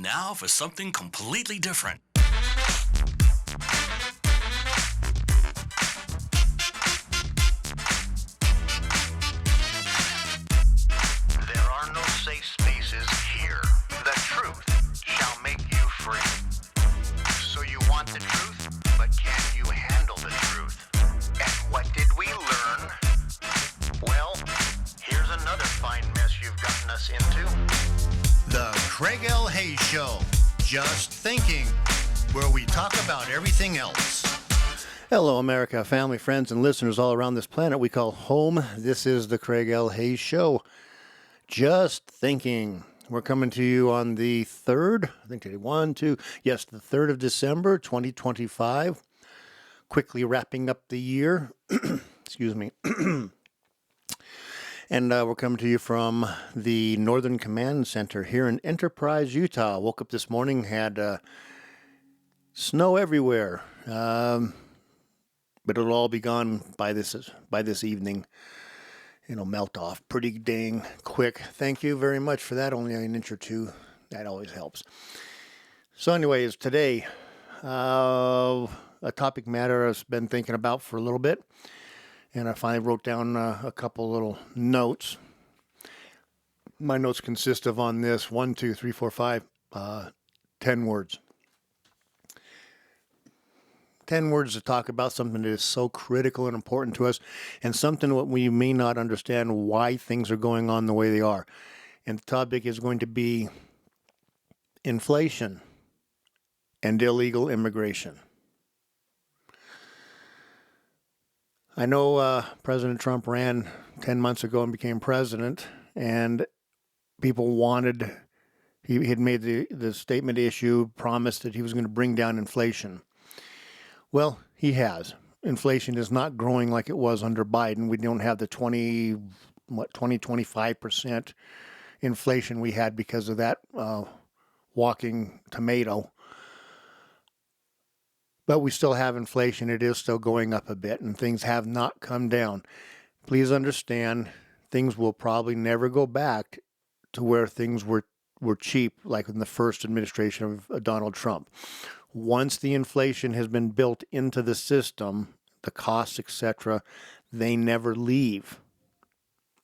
now for something completely different. There are no safe spaces here. The truth shall make you free. So you want the truth, but can you handle the truth? And what did we learn? Well, here's another fine mess you've gotten us into. The Craig L. Hayes Show. Just thinking, where we talk about everything else. Hello, America, family, friends, and listeners all around this planet we call home. This is the Craig L. Hayes Show. Just thinking. We're coming to you on the 3rd, I think today, the 3rd of December, 2025. Quickly wrapping up the year. Excuse me. And we're coming to you from the Northern Command Center here in Enterprise, Utah. Woke up this morning, had snow everywhere, but it'll all be gone by this evening. It'll melt off pretty dang quick. Thank you very much for that. Only an inch or two. That always helps. So anyways, today, a topic matter I've been thinking about for a little bit. And I finally wrote down a couple little notes. My notes consist of on this 1, 2, 3, 4, 5, 10 words. 10 words to talk about something that is so critical and important to us, and something that we may not understand why things are going on the way they are. And the topic is going to be inflation and illegal immigration. I know President Trump ran 10 months ago and became president, and people wanted, he had made the statement issue, promised that he was going to bring down inflation. Well, he has. Inflation is not growing like it was under Biden. We don't have the 25% inflation we had because of that walking tomato. But we still have inflation. It is still going up a bit, and things have not come down. Please understand, things will probably never go back to where things were cheap, like in the first administration of Donald Trump. Once the inflation has been built into the system, the costs, etc., they never leave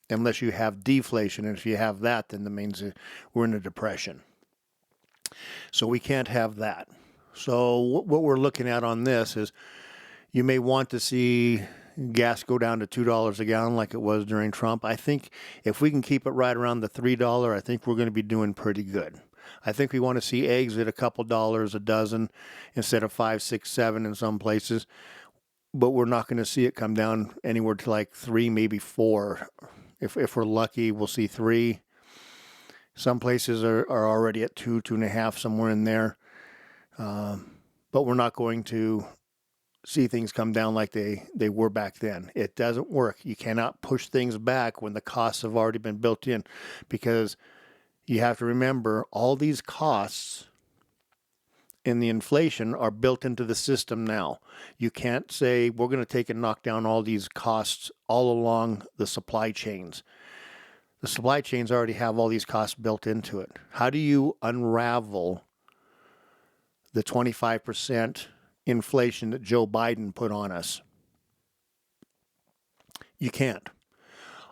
unless you have deflation. And if you have that, then that means we're in a depression. So we can't have that. So what we're looking at on this is you may want to see gas go down to $2 a gallon like it was during Trump. I think if we can keep it right around the $3, I think we're going to be doing pretty good. I think we want to see eggs at a couple dollars a dozen instead of 5, 6, 7 in some places. But we're not going to see it come down anywhere to like 3, maybe 4. If we're lucky, we'll see 3. Some places are already at 2, 2.5, somewhere in there. But we're not going to see things come down like they were back then. It doesn't work. You cannot push things back when the costs have already been built in, because you have to remember all these costs in the inflation are built into the system now. You can't say we're going to take and knock down all these costs all along the supply chains. The supply chains already have all these costs built into it. How do you unravel the 25% inflation that Joe Biden put on us? You can't.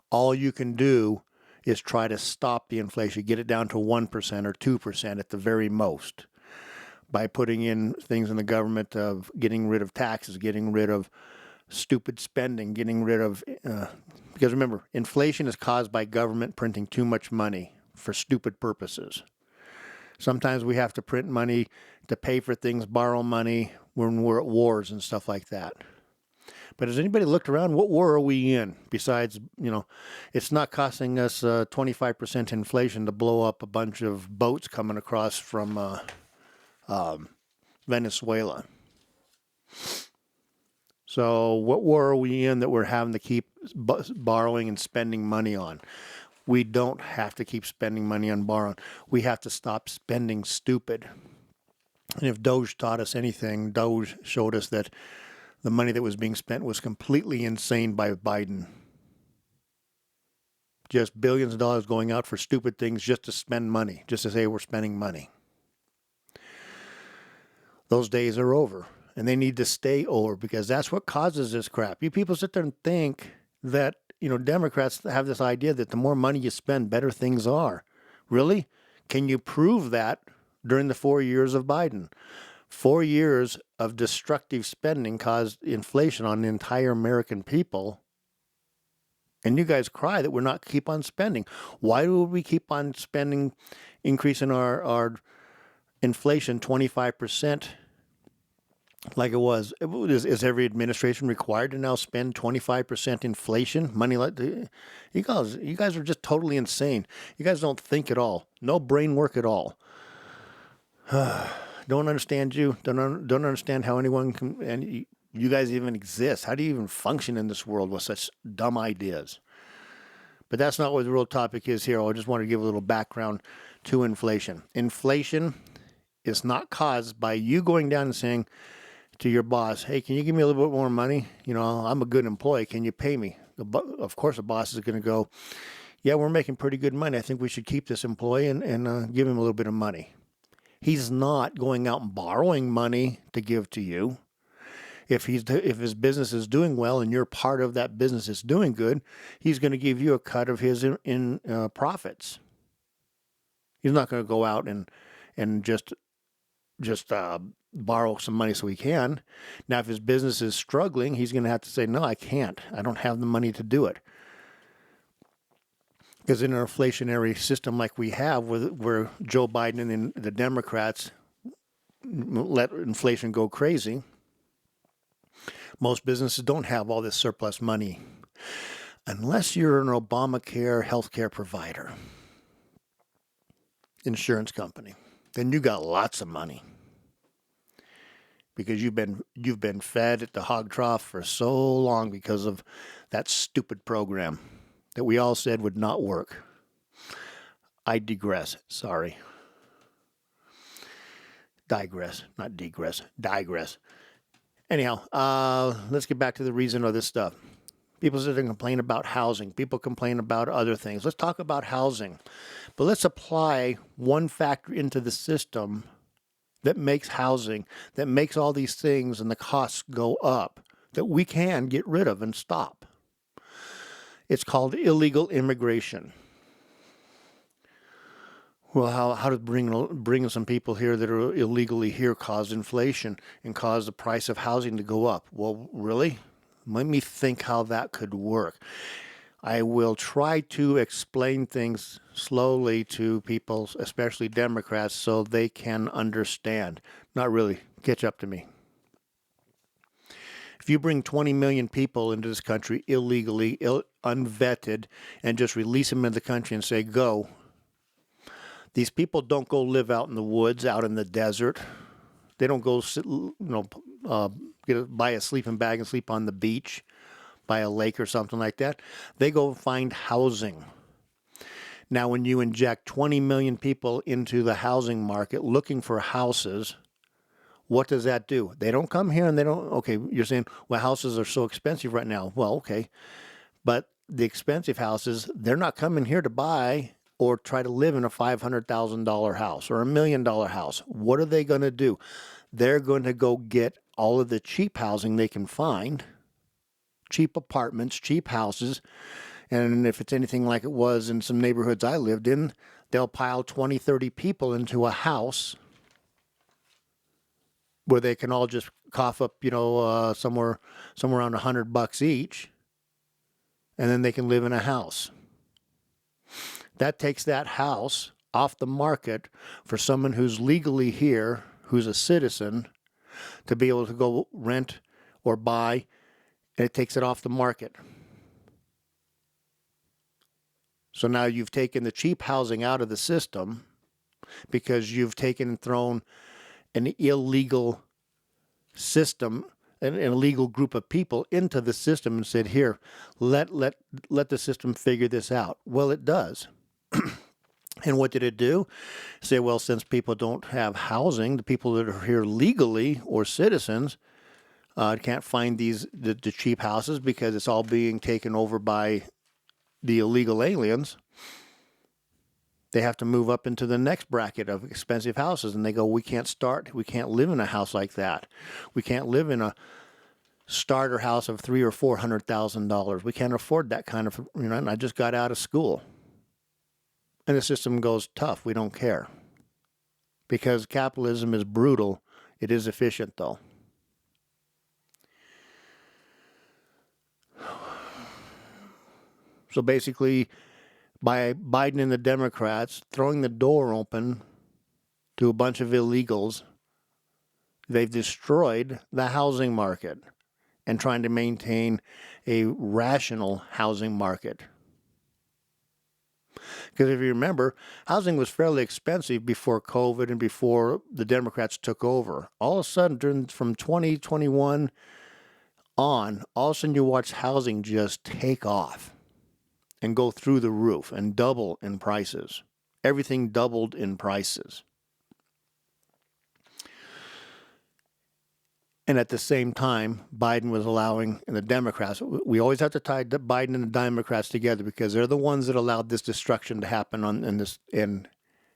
All you can do is try to stop the inflation, get it down to 1% or 2% at the very most, by putting in things in the government of getting rid of taxes, getting rid of stupid spending, getting rid of, because remember, inflation is caused by government printing too much money for stupid purposes. Sometimes we have to print money to pay for things, borrow money when we're at wars and stuff like that. But has anybody looked around? What war are we in? Besides, it's not costing us 25% inflation to blow up a bunch of boats coming across from Venezuela. So what war are we in that we're having to keep borrowing and spending money on? We don't have to keep spending money on borrowing. We have to stop spending stupid. And if Doge taught us anything, Doge showed us that the money that was being spent was completely insane by Biden. Just billions of dollars going out for stupid things just to spend money, just to say we're spending money. Those days are over, and they need to stay over, because that's what causes this crap. You people sit there and think that, Democrats have this idea that the more money you spend, better things are. Really? Can you prove that during the 4 years of Biden? 4 years of destructive spending caused inflation on the entire American people. And you guys cry that we're not keep on spending. Why do we keep on spending, increasing our inflation 25%? Like it was. Is every administration required to now spend 25% inflation money? You guys are just totally insane. You guys don't think at all. No brain work at all. Don't understand you. Don't understand how anyone can, and you guys even exist. How do you even function in this world with such dumb ideas? But that's not what the real topic is here. I just want to give a little background to inflation. Inflation is not caused by you going down and saying to your boss, hey, can you give me a little bit more money? I'm a good employee. Can you pay me? Of course, the boss is going to go, yeah, we're making pretty good money. I think we should keep this employee and give him a little bit of money. He's not going out and borrowing money to give to you. If his business is doing well and you're part of that business is doing good, he's going to give you a cut of his in profits. He's not going to go out and just borrow some money so he can. Now, if his business is struggling, he's going to have to say, no, I can't. I don't have the money to do it. Because in an inflationary system like we have, where Joe Biden and the Democrats let inflation go crazy, most businesses don't have all this surplus money. Unless you're an Obamacare healthcare provider, insurance company, then you got lots of money. Because you've been fed at the hog trough for so long because of that stupid program that we all said would not work. I digress. Sorry. Digress, not digress. Digress. Anyhow, let's get back to the reason of this stuff. People sit and complain about housing. People complain about other things. Let's talk about housing. But let's apply one factor into the system that makes housing, that makes all these things and the costs go up, that we can get rid of and stop. It's called illegal immigration. Well, how does bringing some people here that are illegally here cause inflation and cause the price of housing to go up? Well, really? Let me think how that could work. I will try to explain things slowly to people, especially Democrats, so they can understand. Not really. Catch up to me. If you bring 20 million people into this country illegally, unvetted, and just release them into the country and say, go, these people don't go live out in the woods, out in the desert. They don't go buy a sleeping bag and sleep on the beach by a lake or something like that. They go find housing. Now, when you inject 20 million people into the housing market looking for houses, what does that do? They don't come here and they don't, okay, you're saying, well, houses are so expensive right now. Well, okay. But the expensive houses, they're not coming here to buy or try to live in a $500,000 house or $1 million house. What are they going to do? They're going to go get all of the cheap housing they can find, cheap apartments, cheap houses. And if it's anything like it was in some neighborhoods I lived in, they'll pile 20, 30 people into a house where they can all just cough up, somewhere around $100 each, and then they can live in a house. That takes that house off the market for someone who's legally here, who's a citizen, to be able to go rent or buy, and it takes it off the market. So now you've taken the cheap housing out of the system because you've taken and thrown an illegal system, an illegal group of people into the system and said, here, let the system figure this out. Well, it does. And what did it do? Say, well, since people don't have housing, the people that are here legally or citizens can't find the cheap houses because it's all being taken over by the illegal aliens. They have to move up into the next bracket of expensive houses, and they go, we can't live in a house like that. We can't live in a starter house of $300,000 or $400,000. We can't afford that kind of, and I just got out of school. And the system goes, tough, we don't care. Because capitalism is brutal, it is efficient though. So basically, by Biden and the Democrats throwing the door open to a bunch of illegals, they've destroyed the housing market and trying to maintain a rational housing market. Because if you remember, housing was fairly expensive before COVID and before the Democrats took over. All of a sudden, from 2021 on, all of a sudden you watch housing just take off and go through the roof and double in prices. Everything doubled in prices. And at the same time, Biden was allowing, and the Democrats, we always have to tie Biden and the Democrats together because they're the ones that allowed this destruction to happen and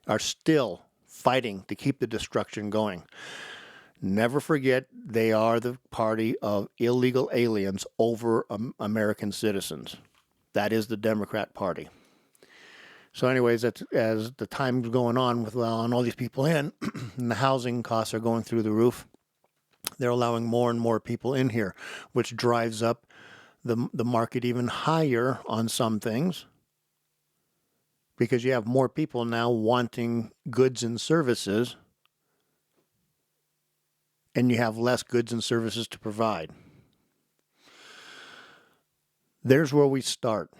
are still fighting to keep the destruction going. Never forget, they are the party of illegal aliens over American citizens. That is the Democrat Party. So anyways, as the time's going on with allowing all these people in, and the housing costs are going through the roof, they're allowing more and more people in here, which drives up the market even higher on some things because you have more people now wanting goods and services and you have less goods and services to provide. There's where we start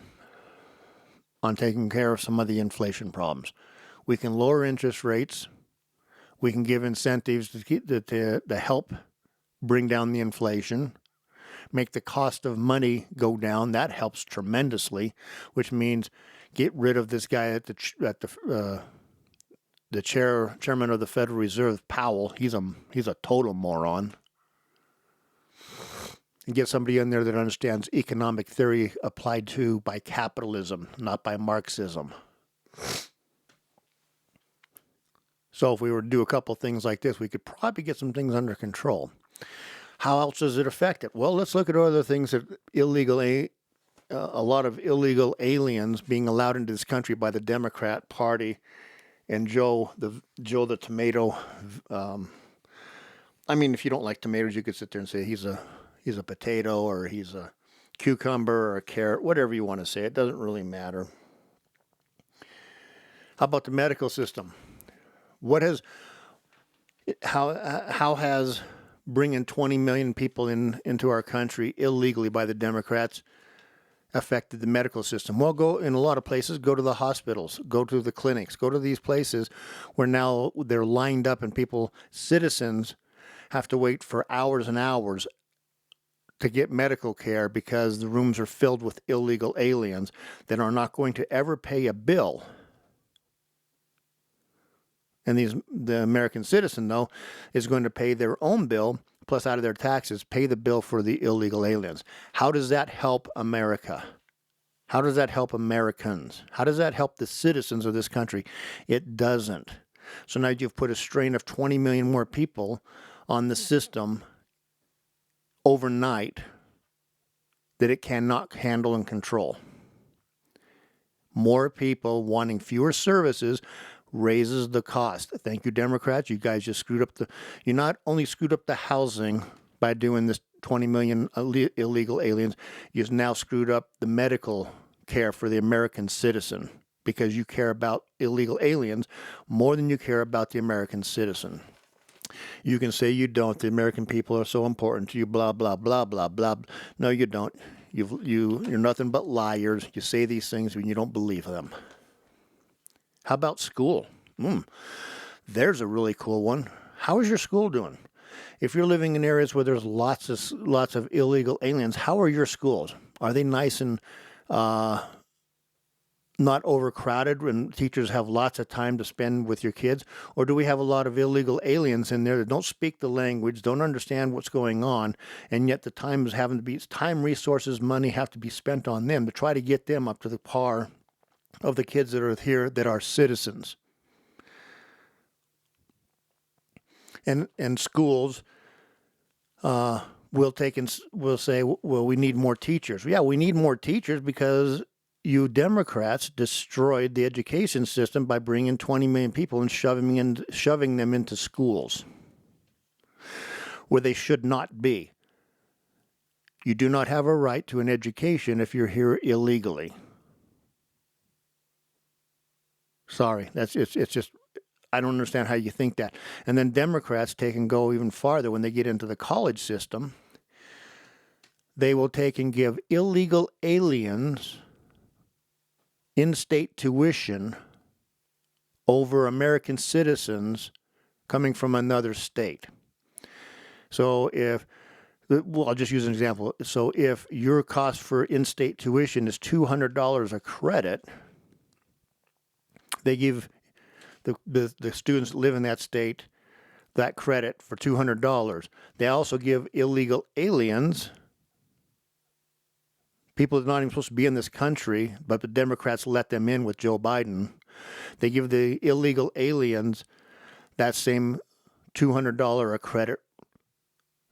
on taking care of some of the inflation problems. We can lower interest rates. We can give incentives to help bring down the inflation, make the cost of money go down. That helps tremendously, which means get rid of this guy at the chairman of the Federal Reserve, Powell. He's a total moron. And get somebody in there that understands economic theory applied to by capitalism, not by Marxism. So if we were to do a couple things like this, we could probably get some things under control. How else does it affect it? Well, let's look at other things that a lot of illegal aliens being allowed into this country by the Democrat Party and Joe the tomato. I mean, if you don't like tomatoes, you could sit there and say he's a potato or he's a cucumber or a carrot, whatever you want to say. It doesn't really matter. How about the medical system? How has bringing 20 million people into our country illegally by the Democrats affected the medical system? Well, go in a lot of places, go to the hospitals, go to the clinics, go to these places where now they're lined up and citizens have to wait for hours and hours to get medical care because the rooms are filled with illegal aliens that are not going to ever pay a bill. And the American citizen, though, is going to pay their own bill, plus out of their taxes, pay the bill for the illegal aliens. How does that help America? How does that help Americans? How does that help the citizens of this country? It doesn't. So now you've put a strain of 20 million more people on the system overnight that it cannot handle and control. More people wanting fewer services raises the cost. Thank you, Democrats. You guys just you not only screwed up the housing by doing this 20 million illegal aliens, you now screwed up the medical care for the American citizen because you care about illegal aliens more than you care about the American citizen. You can say you don't. The American people are so important to you, blah, blah, blah, blah, blah. No, you don't. You're nothing but liars. You say these things when you don't believe them. How about school? There's a really cool one. How is your school doing? If you're living in areas where there's lots of illegal aliens, how are your schools? Are they nice and not overcrowded and teachers have lots of time to spend with your kids? Or do we have a lot of illegal aliens in there that don't speak the language, don't understand what's going on, and yet the time is having to be time, resources, money have to be spent on them to try to get them up to the par of the kids that are here that are citizens. And schools will say, well, we need more teachers. Yeah, we need more teachers because you Democrats destroyed the education system by bringing 20 million people and shoving them into schools where they should not be. You do not have a right to an education if you're here illegally. Sorry, it's just, I don't understand how you think that. And then Democrats take and go even farther when they get into the college system. They will take and give illegal aliens in-state tuition over American citizens coming from another state. So I'll just use an example. So if your cost for in-state tuition is $200 a credit, they give the students that live in that state that credit for $200. They also give illegal aliens, people that are not even supposed to be in this country, but the Democrats let them in with Joe Biden. They give the illegal aliens that same $200 a credit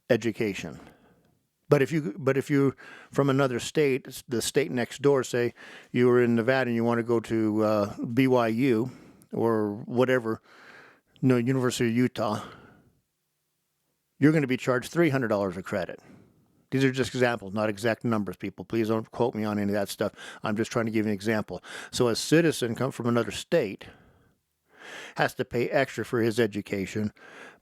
education. But if you from another state, the state next door, say you were in Nevada and you want to go to BYU or whatever, University of Utah, you're going to be charged $300 a credit. These are just examples, not exact numbers, people. Please don't quote me on any of that stuff. I'm just trying to give you an example. So a citizen come from another state has to pay extra for his education,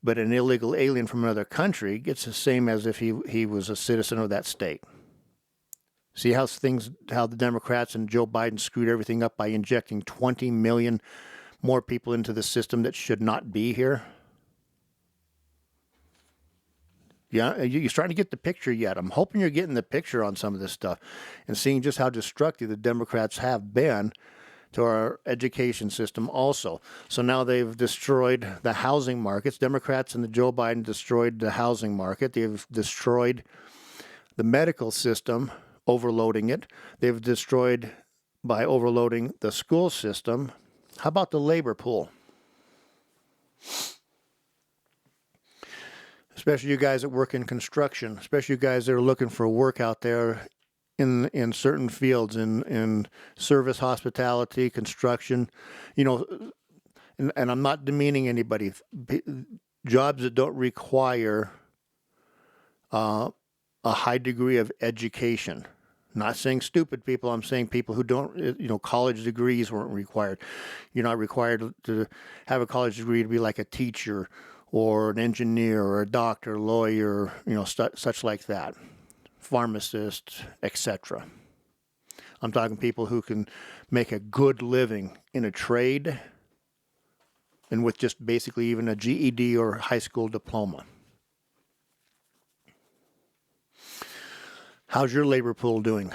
but an illegal alien from another country gets the same as if he was a citizen of that state. See how the Democrats and Joe Biden screwed everything up by injecting 20 million more people into the system that should not be here? Yeah, you're starting to get the picture yet. I'm hoping you're getting the picture on some of this stuff and seeing just how destructive the Democrats have been to our education system also. So now they've destroyed the housing markets. Democrats and the Joe Biden destroyed the housing market. They've destroyed the medical system, overloading it. They've destroyed by overloading the school system. How about the labor pool? Especially you guys that work in construction, especially you guys that are looking for work out there in certain fields, in service, hospitality, construction, and I'm not demeaning anybody. Jobs that don't require a high degree of education. Not saying stupid people, I'm saying people who don't, college degrees weren't required. You're not required to have a college degree to be like a teacher or an engineer or a doctor, lawyer, such like that, pharmacist, etc. I'm talking people who can make a good living in a trade and with just basically even a GED or high school diploma. How's your labor pool doing?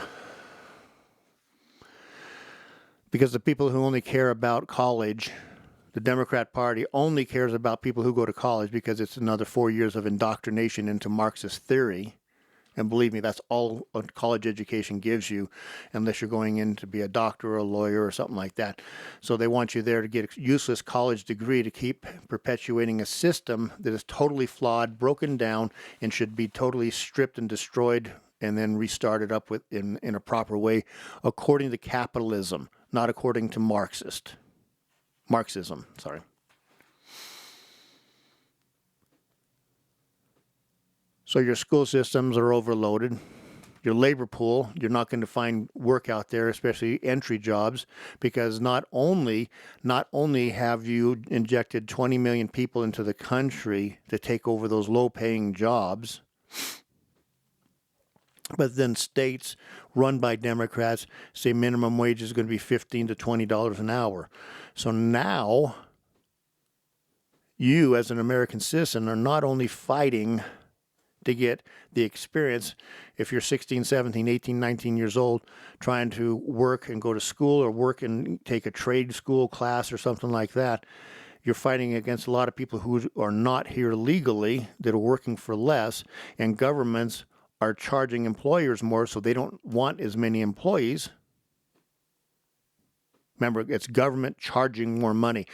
Because the people who only care about college, the Democrat Party only cares about people who go to college because it's another 4 years of indoctrination into Marxist theory. And believe me, that's all a college education gives you, unless you're going in to be a doctor or a lawyer or something like that. So they want you there to get a useless college degree to keep perpetuating a system that is totally flawed, broken down, and should be totally stripped and destroyed and then restarted up with in a proper way according to capitalism, not according to Marxism, sorry. So your school systems are overloaded. Your labor pool, you're not going to find work out there, especially entry jobs, because not only have you injected 20 million people into the country to take over those low-paying jobs, but then states run by Democrats say minimum wage is going to be $15 to $20 an hour. So now you, as an American citizen, are not only fighting to get the experience, if you're 16, 17, 18, 19 years old, trying to work and go to school or work and take a trade school class or something like that, you're fighting against a lot of people who are not here legally, that are working for less, and governments are charging employers more, so they don't want as many employees. Remember, it's government charging more money.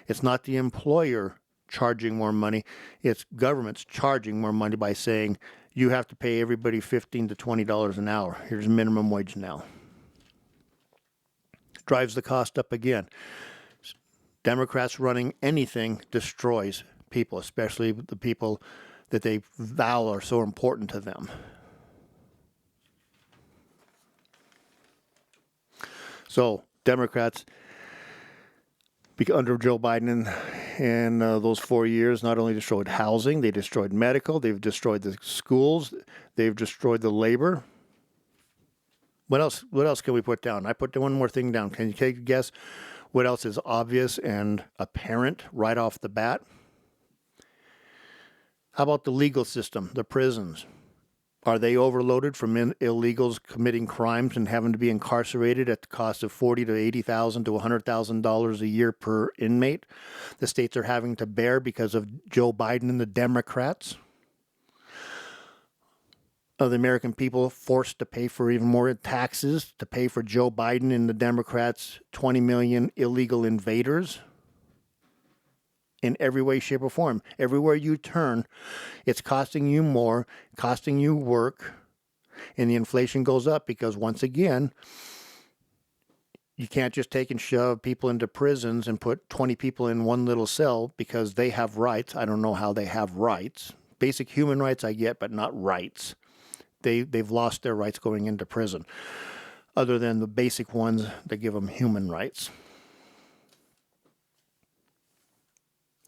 It's not the employer charging more money. It's government's charging more money by saying you have to pay everybody $15 to $20 an hour. Here's minimum wage now. Drives the cost up again. Democrats running anything destroys people, especially the people that they vow are so important to them. So Democrats, under Joe Biden and those 4 years, not only destroyed housing, they destroyed medical, they've destroyed the schools, they've destroyed the labor. What else? What else can we put down? I put one more thing down. Can you take a guess what else is obvious and apparent right off the bat? How about the legal system, the prisons? Are they overloaded from illegals committing crimes and having to be incarcerated at the cost of $40,000 to $80,000 to $100,000 a year per inmate? The states are having to bear because of Joe Biden and the Democrats. Are the American people forced to pay for even more taxes to pay for Joe Biden and the Democrats' 20 million illegal invaders? In every way, shape, or form. Everywhere you turn, it's costing you more, costing you work, and the inflation goes up because, once again, you can't just take and shove people into prisons and put 20 people in one little cell because they have rights. I don't know how they have rights. Basic human rights I get, but not rights. They've lost their rights going into prison, other than the basic ones that give them human rights.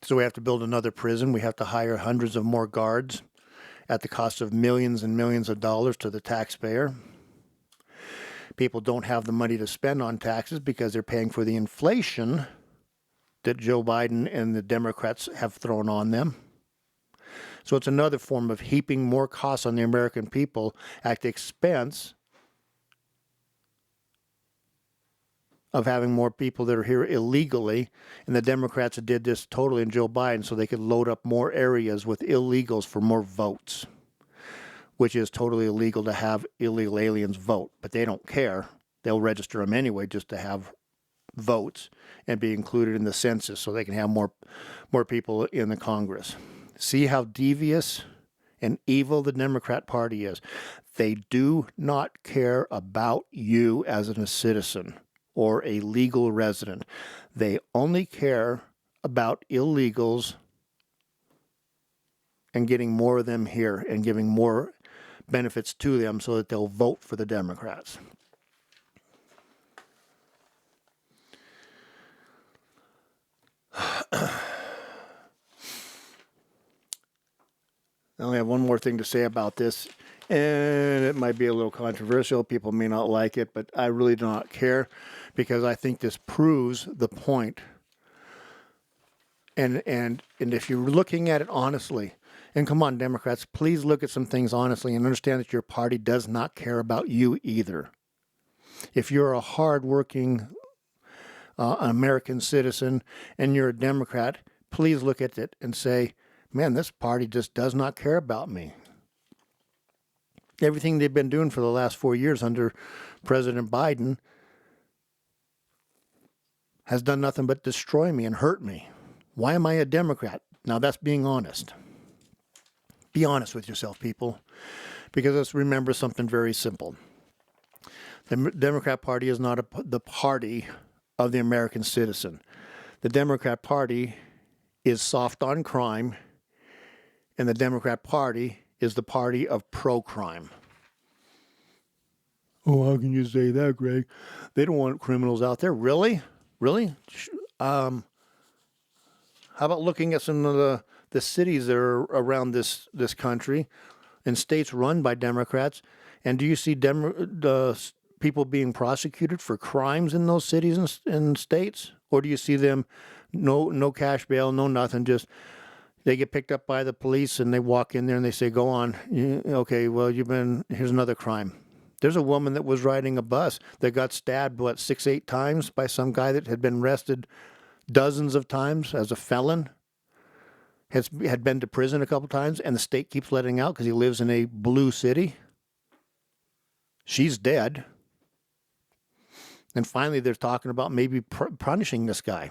So we have to build another prison. We have to hire hundreds of more guards at the cost of millions and millions of dollars to the taxpayer. People don't have the money to spend on taxes because they're paying for the inflation that Joe Biden and the Democrats have thrown on them. So it's another form of heaping more costs on the American people at the expense of having more people that are here illegally. And the Democrats did this totally in Joe Biden so they could load up more areas with illegals for more votes, which is totally illegal to have illegal aliens vote. But they don't care. They'll register them anyway just to have votes and be included in the census so they can have more people in the Congress. See how devious and evil the Democrat Party is. They do not care about you as a citizen or a legal resident. They only care about illegals and getting more of them here and giving more benefits to them so that they'll vote for the Democrats. I only have one more thing to say about this, and it might be a little controversial. People may not like it, but I really do not care because I think this proves the point. And if you're looking at it honestly, and come on, Democrats, please look at some things honestly and understand that your party does not care about you either. If you're a hardworking American citizen and you're a Democrat, please look at it and say, man, this party just does not care about me. Everything they've been doing for the last 4 years under President Biden has done nothing but destroy me and hurt me. Why am I a Democrat? Now that's being honest. Be honest with yourself, people, because let's remember something very simple. The Democrat Party is not the party of the American citizen. The Democrat Party is soft on crime, and the Democrat Party is the party of pro-crime. Oh, how can you say that, Greg? They don't want criminals out there. Really? Really? How about looking at some of the cities that are around this country and states run by Democrats, and do you see the people being prosecuted for crimes in those cities and states? Or do you see them, no cash bail, no nothing, just they get picked up by the police and they walk in there and they say, go on. Okay, well, here's another crime. There's a woman that was riding a bus that got stabbed, 6-8 times by some guy that had been arrested dozens of times as a felon, had been to prison a couple times, and the state keeps letting out because he lives in a blue city. She's dead. And finally, they're talking about maybe punishing this guy.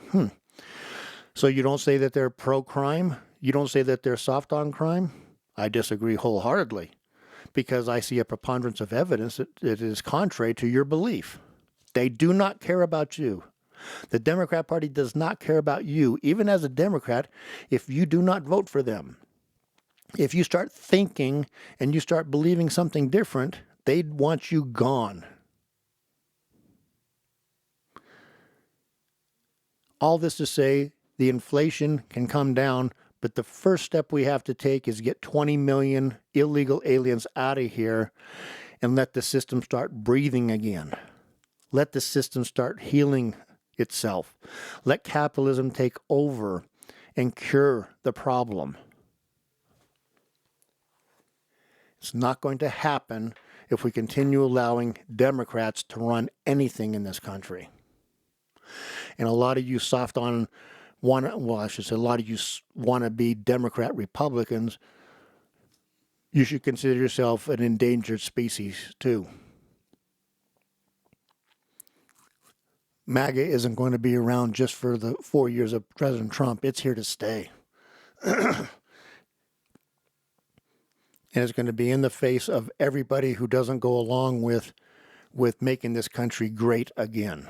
So you don't say that they're pro-crime? You don't say that they're soft on crime? I disagree wholeheartedly, because I see a preponderance of evidence that it is contrary to your belief. They do not care about you. The Democrat Party does not care about you, even as a Democrat, if you do not vote for them. If you start thinking and you start believing something different, they want you gone. All this to say, the inflation can come down, but the first step we have to take is get 20 million illegal aliens out of here and let the system start breathing again. Let the system start healing itself. Let capitalism take over and cure the problem. It's not going to happen if we continue allowing Democrats to run anything in this country. And a lot of you a lot of you wanna-be Democrat Republicans, you should consider yourself an endangered species too. MAGA isn't going to be around just for the 4 years of President Trump. It's here to stay. And it's going to be in the face of everybody who doesn't go along with making this country great again.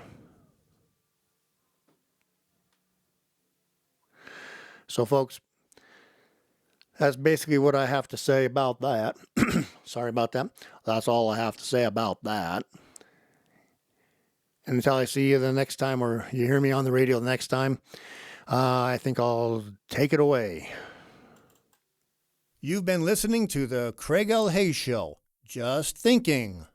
So, folks, that's basically what I have to say about that. Sorry about that. That's all I have to say about that. And until I see you the next time, or you hear me on the radio the next time, I think I'll take it away. You've been listening to the Craig L. Hayes Show. Just thinking.